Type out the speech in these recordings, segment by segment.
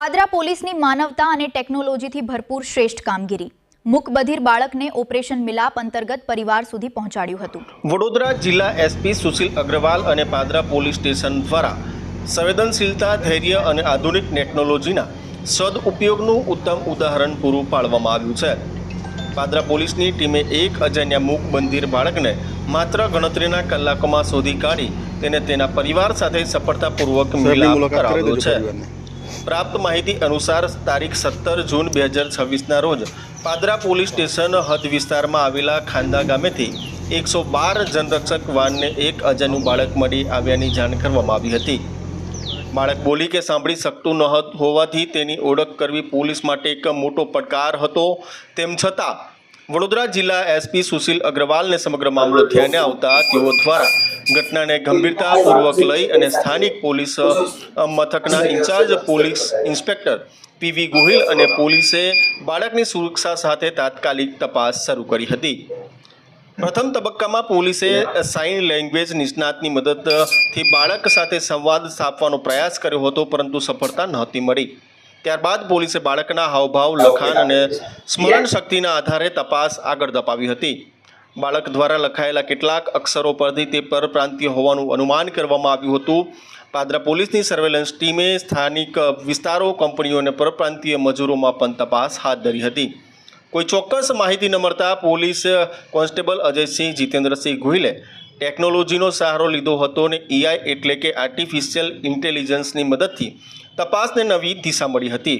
પાદરા પોલીસની માનવતા અને ટેકનોલોજીથી ભરપૂર શ્રેષ્ઠ કામગીરી. મૂકબધિર બાળકને ઓપરેશન મિલાપ અંતર્ગત પરિવાર સુધી પહોંચાડ્યું હતું. વડોદરા જિલ્લા એસપી સુશીલ અગ્રવાલ અને પાદરા પોલીસ સ્ટેશન દ્વારા સંવેદનશીલતા, ધૈર્ય અને આધુનિક ટેકનોલોજીના સદઉપયોગનું ઉત્તમ ઉદાહરણ પૂરું પાડવામાં આવ્યું છે. પાદરા પોલીસની ટીમે એક અજાણ્યા મૂકબધિર બાળકને માત્ર ગણતરીના કલાકોમાં શોધી કાઢી તેને તેના પરિવાર સાથે સફળતાપૂર્વક મિલાપ કરાવ્યો છે. પ્રાપ્ત માહિતી અનુસાર તારીખ 17 જૂન 2026ના રોજ પાદરા પોલીસ સ્ટેશન હદ વિસ્તારમાં આવેલા ખાંદા ગામેથી 112 જનરક્ષક વાનને એક અજાણ્યું બાળક મળી આવ્યાની જાણ કરવામાં આવી હતી. બાળક બોલી કે સાંભળી શકતું ન હોવાથી તેની ઓળખ કરવી પોલીસ માટે એક મોટો પડકાર હતો. તેમ છતાં વડોદરા જિલ્લા એસપી સુશીલ અગ્રવાલને સમગ્ર મામલો ધ્યાને આવતા તેઓ દ્વારા ઘટનાને ગંભીરતાપૂર્વક લઈ અને સ્થાનિક પોલીસ મથકના incharge police inspector P V Gohil અને પોલીસે બાળકની સુરક્ષા સાથે તાત્કાલિક તપાસ શરૂ કરી હતી. પ્રથમ તબક્કામાં પોલીસે સાઇન લેંગ્વેજ નિષ્ણાતની મદદથી બાળક સાથે સંવાદ સ્થાપવાનો પ્રયાસ કર્યો હતો, પરંતુ સફળતા નહોતી મળી. ત્યારબાદ પોલીસે બાળકના હાવભાવ, લખાણ અને સ્મરણ શક્તિના આધારે તપાસ આગળ ધપાવી હતી. બાળક દ્વારા લખાયેલા કેટલાક અક્ષરો પરથી તે પરપ્રાંતીય હોવાનું અનુમાન કરવામાં આવ્યું હતું. પાદરા પોલીસની સર્વેલન્સ ટીમે સ્થાનિક વિસ્તારો, કંપનીઓ અને પરપ્રાંતીય મજૂરોમાં પણ તપાસ હાથ ધરી હતી. કોઈ ચોક્કસ માહિતી ન મળતા પોલીસ કોન્સ્ટેબલ અજયસિંહ જીતેન્દ્રસિંહ ગોહિલે ટેકનોલોજીનો સહારો લીધો હતો અને AI એટલે કે આર્ટિફિશિયલ ઇન્ટેલિજન્સની મદદથી તપાસને નવી દિશા મળી હતી.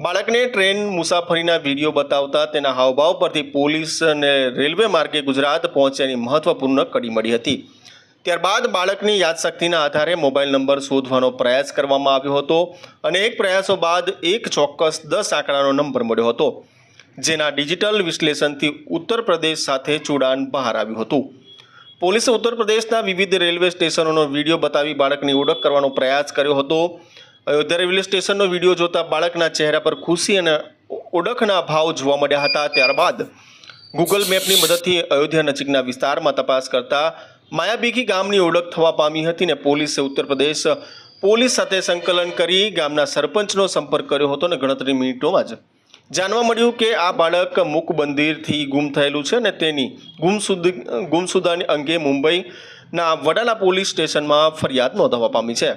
બાળકને ટ્રેન મુસાફરીના વિડીયો બતાવતા તેના હાવભાવ પરથી પોલીસને રેલવે માર્ગે ગુજરાત પહોંચ્યાની મહત્વપૂર્ણ કડી મળી હતી. ત્યારબાદ બાળકની યાદશક્તિના આધારે મોબાઈલ નંબર શોધવાનો પ્રયાસ કરવામાં આવ્યો હતો અને એક પ્રયાસો બાદ એક ચોક્કસ 10 આંકડાનો નંબર મળ્યો હતો, જેના ડિજિટલ વિશ્લેષણથી ઉત્તર પ્રદેશ સાથે જોડાણ બહાર આવ્યું હતું. પોલીસે ઉત્તર પ્રદેશના વિવિધ રેલવે સ્ટેશનોનો વિડીયો બતાવી બાળકની ઓળખ કરવાનો પ્રયાસ કર્યો હતો. અયોધ્યા રેલવે સ્ટેશનનો વિડીયો જોતા બાળકના ચહેરા પર ખુશી અને ઓળખના ભાવ જોવા મળ્યા હતા. ત્યારબાદ ગૂગલ મેપની મદદથી અયોધ્યા નજીકના વિસ્તારમાં તપાસ કરતા માયાબીકી ગામની ઓળખ થવા પામી હતી અને પોલીસે ઉત્તર પ્રદેશ પોલીસ સાથે સંકલન કરી ગામના સરપંચનો સંપર્ક કર્યો હતો અને ગણતરી મિનિટોમાં જ જાણવા મળ્યું કે આ બાળક મૂકબધિરથી ગુમ થયેલું છે અને તેની ગુમસુદાની અંગે મુંબઈના વડાલા પોલીસ સ્ટેશનમાં ફરિયાદ નોંધવા પામી છે.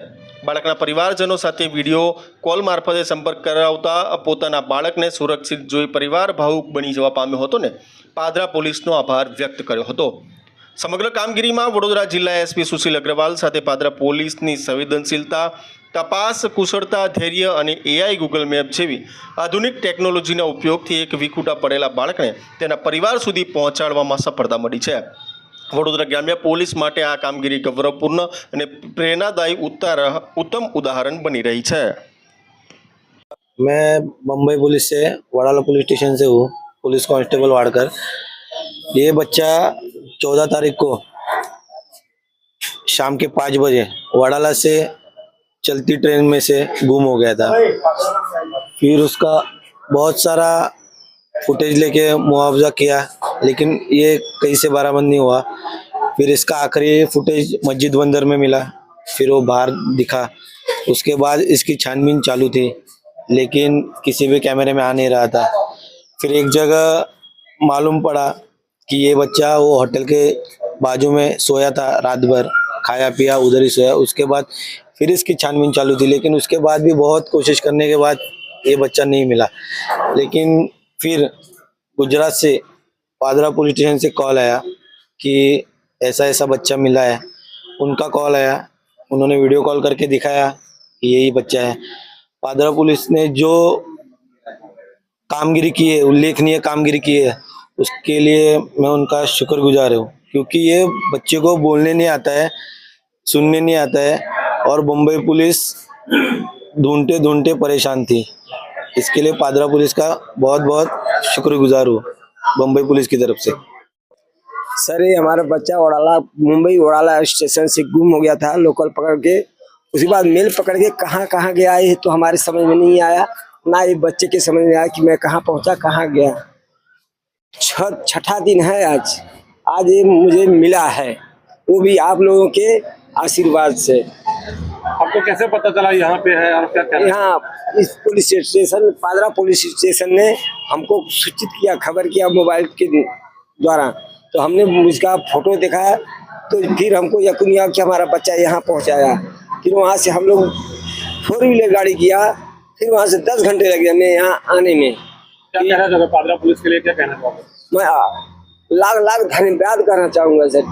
બાળકના પરિવારજનો સાથે વિડીયો કોલ મારફતે સંપર્ક કરાવતા પોતાના બાળકને સુરક્ષિત જોઈ પરિવાર ભાવુક બની જવા પામ્યો હતો ને પાદરા પોલીસનો આભાર વ્યક્ત કર્યો હતો. સમગ્ર કામગીરીમાં વડોદરા જિલ્લા એસપી સુશીલ અગ્રવાલ સાથે પાદરા પોલીસની સંવેદનશીલતા, તપાસ કુશળતા, ધૈર્ય અને AI ગૂગલ મેપ જેવી આધુનિક ટેકનોલોજીના ઉપયોગથી એક વિખૂટા પડેલા બાળકને તેના પરિવાર સુધી પહોંચાડવામાં સફળતા મળી છે. વડોદરા ગ્રામ્ય પોલીસ માટે આ કામગીરી ગૌરવપૂર્ણ અને પ્રેરણાદાયી ઉત્તમ ઉદાહરણ બની રહી છે. मैं मुंबई पुलिस से वडाला पुलिस स्टेशन से हूँ, पुलिस कांस्टेबल वाड़कर। ये बच्चा 14 तारीख को शाम के 5 बजे वडाला से चलती ट्रेन में से गुम हो गया था। फिर उसका बहुत सारा फुटेज लेके मुआवजा किया, लेकिन ये कहीं से बरामद नहीं हुआ। फिर इसका आखिरी फुटेज मस्जिद बंदर में मिला, फिर वो बाहर दिखा। उसके बाद इसकी छानबीन चालू थी, लेकिन किसी भी कैमरे में आ नहीं रहा था। फिर एक जगह मालूम पड़ा कि ये बच्चा वो होटल के बाजू में सोया था, रात भर खाया पिया उधर ही सोया। उसके बाद फिर इसकी छानबीन चालू थी, लेकिन उसके बाद भी बहुत कोशिश करने के बाद ये बच्चा नहीं मिला। लेकिन फिर गुजरात से पादरा पुलिस स्टेशन से कॉल आया कि ऐसा ऐसा बच्चा मिला है। उनका कॉल आया, उन्होंने वीडियो कॉल करके दिखाया कि यही बच्चा है। पादरा पुलिस ने जो कामगिरी की है, उल्लेखनीय कामगिरी की है, उसके लिए मैं उनका शुक्रगुजार हूँ, क्योंकि ये बच्चे को बोलने नहीं आता है, सुनने नहीं आता है, और मुंबई पुलिस ढूंढते ढूंढते परेशान थी। इसके लिए पादरा पुलिस का बहुत बहुत शुक्रगुजार हूँ मुंबई पुलिस की तरफ से। सर, ये हमारा बच्चा मुंबई वडाला स्टेशन से गुम हो गया था, लोकल पकड़ के। उसके बाद मेल पकड़ के कहाँ कहाँ गया ये तो हमारे समझ में नहीं आया, ना ये बच्चे के समझ में आया कि मैं कहाँ पहुँचा, कहाँ गया। छठा दिन है आज ये मुझे मिला है, वो भी आप लोगों के आशीर्वाद से। आपको कैसे पता चला यहाँ पे है और क्या कहना है? यहाँ इस पुलिस स्टेशन पादरा पुलिस स्टेशन ने हमको सूचित किया, खबर किया मोबाइल के द्वारा। तो हमने उसका फोटो देखा, तो फिर हमको यकीन हुआ कि हमारा बच्चा यहाँ पहुँचाया। फिर वहाँ से हम लोग 4 व्हीलर गाड़ी किया, फिर वहाँ से 10 घंटे लगे हमें यहाँ आने में। क्या कहना चाहोगे पादरा पुलिस के लिए, क्या कहना चाहोगे? मैं लाख लाख धन्यवाद करना चाहूँगा सर।